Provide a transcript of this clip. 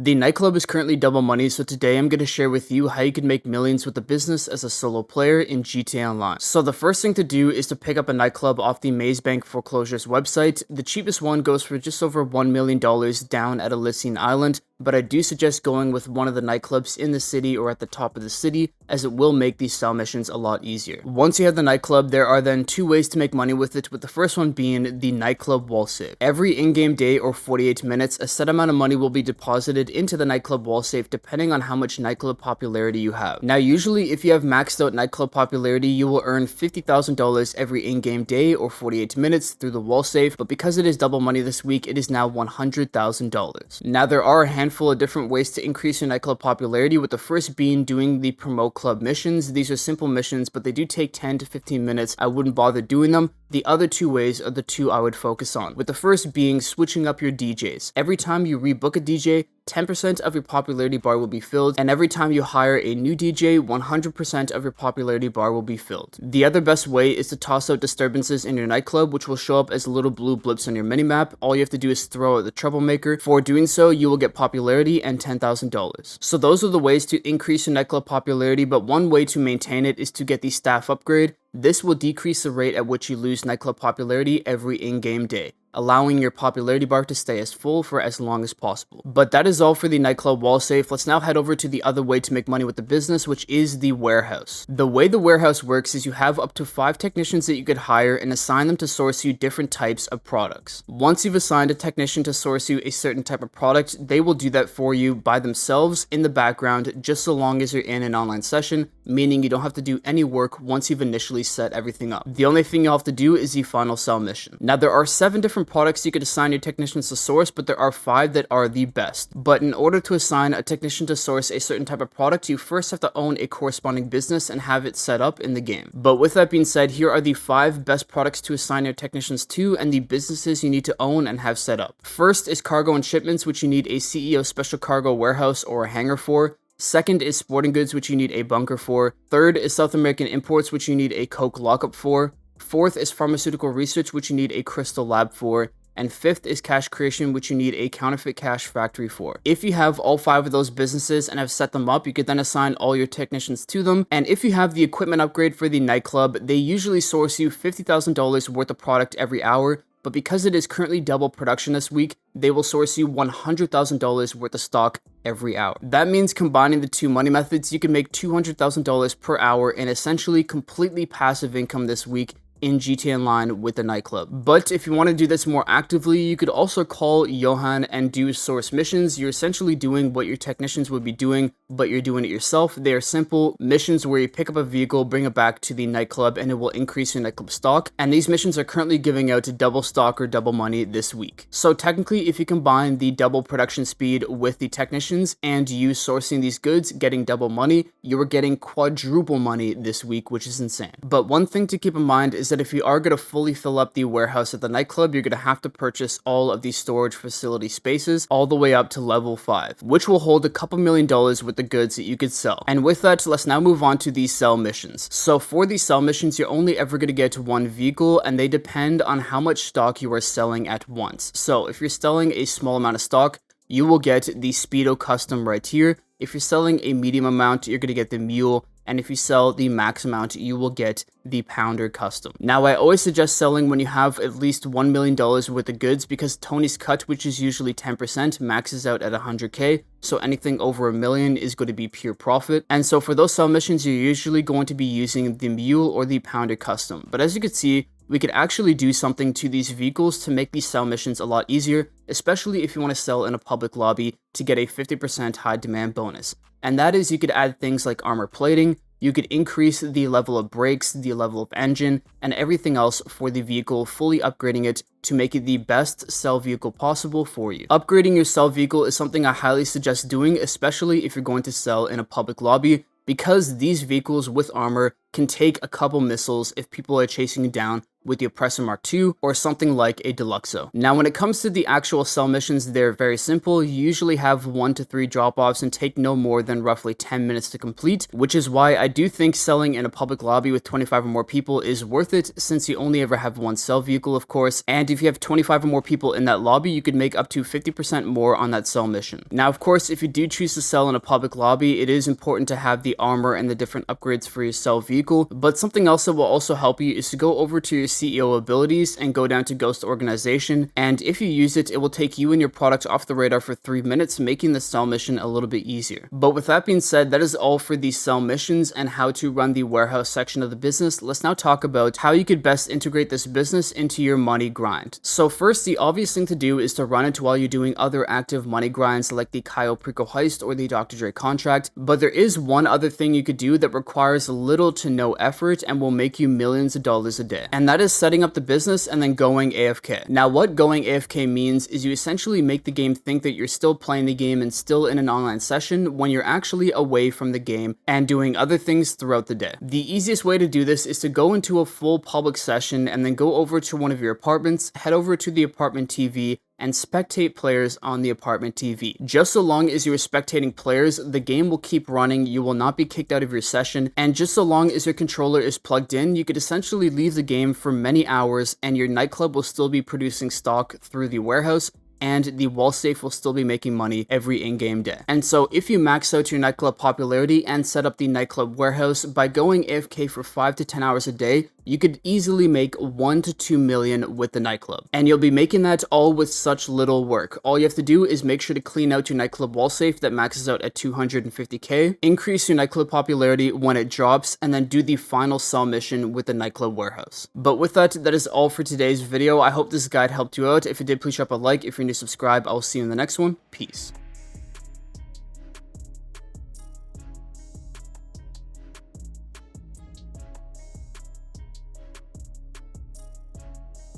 The nightclub is currently double money, so today I'm going to share with you how you can make millions with a business as a solo player in GTA Online. So the first thing to do is to pick up a nightclub off the Maze Bank Foreclosures website. The cheapest one goes for just over $1 million down at Elysian Island, but I do suggest going with one of the nightclubs in the city or at the top of the city, as it will make these style missions a lot easier. Once you have the nightclub, there are then two ways to make money with it, with the first one being the nightclub wall save. Every in-game day or 48 minutes, a set amount of money will be deposited into the nightclub wall safe depending on how much nightclub popularity you have. Now usually if you have maxed out nightclub popularity, you will earn $50,000 every in-game day or 48 minutes through the wall safe, but because it is double money this week, it is now $100,000. Now there are a handful of different ways to increase your nightclub popularity, with the first being doing the promote club missions. These are simple missions, but they do take 10 to 15 minutes. I wouldn't bother doing them. The other two ways are the two I would focus on, with the first being switching up your DJs. Every time you rebook a DJ, 10% of your popularity bar will be filled, and every time you hire a new DJ, 100% of your popularity bar will be filled. The other best way is to toss out disturbances in your nightclub, which will show up as little blue blips on your minimap. All you have to do is throw out the troublemaker. For doing so, you will get popularity and $10,000. So those are the ways to increase your nightclub popularity, but one way to maintain it is to get the staff upgrade. This will decrease the rate at which you lose nightclub popularity every in-game day, allowing your popularity bar to stay as full for as long as possible. But that is all for the nightclub wall safe. Let's now head over to the other way to make money with the business, which is the warehouse. The way the warehouse works is you have up to 5 technicians that you could hire and assign them to source you different types of products. Once you've assigned a technician to source you a certain type of product, they will do that for you by themselves in the background, just so long as you're in an online session, meaning you don't have to do any work once you've initially set everything up. The only thing you'll have to do is the final sell mission. Now there are 7 different products you could assign your technicians to source, but there are 5 that are the best. But in order to assign a technician to source a certain type of product, you first have to own a corresponding business and have it set up in the game. But with that being said, here are the 5 best products to assign your technicians to and the businesses you need to own and have set up. First is cargo and shipments, which you need a CEO special cargo warehouse or a hangar for. Second is sporting goods, which you need a bunker for. Third is South American imports, which you need a coke lockup for. Fourth is pharmaceutical research, which you need a crystal lab for. And fifth is cash creation, which you need a counterfeit cash factory for. If you have all 5 of those businesses and have set them up, you could then assign all your technicians to them. And if you have the equipment upgrade for the nightclub, they usually source you $50,000 worth of product every hour. But because it is currently double production this week, they will source you $100,000 worth of stock every hour. That means combining the 2 money methods, you can make $200,000 per hour in essentially completely passive income this week in GTA Online with the nightclub. But if you want to do this more actively, you could also call Johan and do source missions. You're essentially doing what your technicians would be doing, but you're doing it yourself. They are simple missions where you pick up a vehicle, bring it back to the nightclub, and it will increase your nightclub stock. And these missions are currently giving out double stock or double money this week. So technically, if you combine the double production speed with the technicians and you sourcing these goods, getting double money, you are getting quadruple money this week, which is insane. But one thing to keep in mind is that if you are going to fully fill up the warehouse at the nightclub, you're going to have to purchase all of the storage facility spaces all the way up to level 5, which will hold a couple $1 million worth of goods that you could sell. And with that, let's now move on to the sell missions. So for these sell missions, you're only ever going to get 1 vehicle, and they depend on how much stock you are selling at once. So if you're selling a small amount of stock, you will get the Speedo Custom right here. If you're selling a medium amount, you're going to get the Mule. And if you sell the max amount, you will get the Pounder Custom. Now, I always suggest selling when you have at least $1 million worth of goods, because Tony's Cut, which is usually 10%, maxes out at 100K. So anything over $1 million is going to be pure profit. And so for those sell missions, you're usually going to be using the Mule or the Pounder Custom. But as you can see, we could actually do something to these vehicles to make these sell missions a lot easier, especially if you want to sell in a public lobby to get a 50% high demand bonus. And that is, you could add things like armor plating, you could increase the level of brakes, the level of engine, and everything else for the vehicle, fully upgrading it to make it the best sell vehicle possible for you. Upgrading your sell vehicle is something I highly suggest doing, especially if you're going to sell in a public lobby, because these vehicles with armor can take a couple missiles if people are chasing you down with the Oppressor Mark II, or something like a Deluxo. Now, when it comes to the actual cell missions, they're very simple. You usually have 1 to 3 drop-offs and take no more than roughly 10 minutes to complete, which is why I do think selling in a public lobby with 25 or more people is worth it, since you only ever have one cell vehicle, of course, and if you have 25 or more people in that lobby, you could make up to 50% more on that cell mission. Now, of course, if you do choose to sell in a public lobby, it is important to have the armor and the different upgrades for your cell vehicle, but something else that will also help you is to go over to your CEO abilities and go down to Ghost Organization, and if you use it, it will take you and your product off the radar for 3 minutes, making the cell mission a little bit easier. But with that being said, that is all for the cell missions and how to run the warehouse section of the business. Let's now talk about how you could best integrate this business into your money grind. So first, the obvious thing to do is to run it while you're doing other active money grinds like the Kyle Prico heist or the Dr. Dre contract, but there is one other thing you could do that requires little to no effort and will make you millions of dollars a day, and that is setting up the business and then going AFK. Now, what going AFK means is you essentially make the game think that you're still playing the game and still in an online session when you're actually away from the game and doing other things throughout the day. The easiest way to do this is to go into a full public session and then go over to one of your apartments, head over to the apartment TV, and spectate players on the apartment TV. Just so long as you're spectating players, the game will keep running, you will not be kicked out of your session, and just so long as your controller is plugged in, you could essentially leave the game for many hours and your nightclub will still be producing stock through the warehouse, and the wall safe will still be making money every in-game day. And so if you max out your nightclub popularity and set up the nightclub warehouse by going AFK for 5 to 10 hours a day, you could easily make 1 to 2 million with the nightclub. And you'll be making that all with such little work. All you have to do is make sure to clean out your nightclub wall safe that maxes out at 250k, increase your nightclub popularity when it drops, and then do the final sell mission with the nightclub warehouse. But with that, that is all for today's video. I hope this guide helped you out. If it did, please drop a like. If you're new, subscribe. I will see you in the next one. Peace.